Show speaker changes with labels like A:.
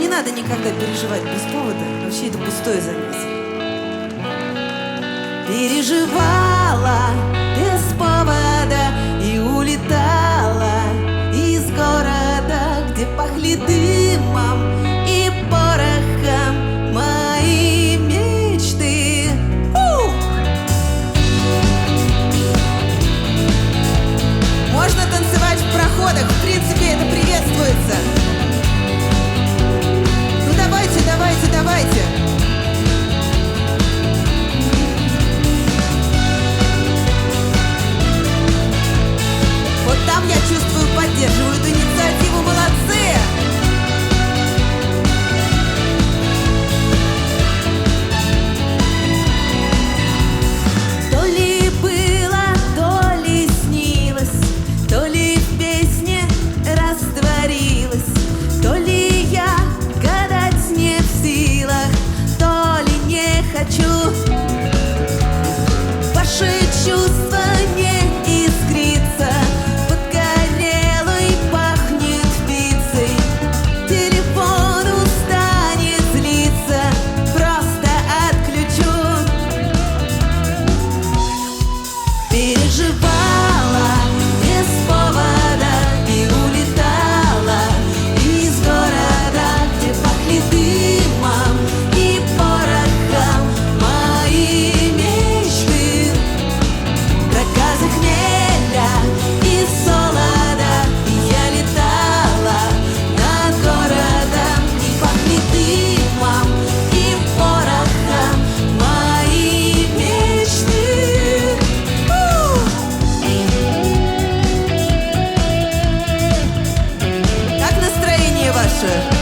A: не надо никогда переживать без повода. Вообще это пустое занятие. Переживала без повода и улетала из города, где пахли дымом и порохом мои мечты. Можно танцевать в проходах, в принципе, это приветствуется. Ну давайте, давайте, давайте. Вот там, я чувствую, поддерживают инициативу, молодцы! То ли было, то ли снилось, то ли в песне растворилась, то ли я гадать не в силах, то ли не хочу. Ваши чувства не искрится, подгорелой пахнет пиццей. Телефон устанет злиться, просто отключу. Переживала без повода и улетала из города, где пахли дымом и порохом мои мечты. Проказы хмеля и солода, я летала над городом, и пахли дымом и порохом мои мечты. Как настроение ваше?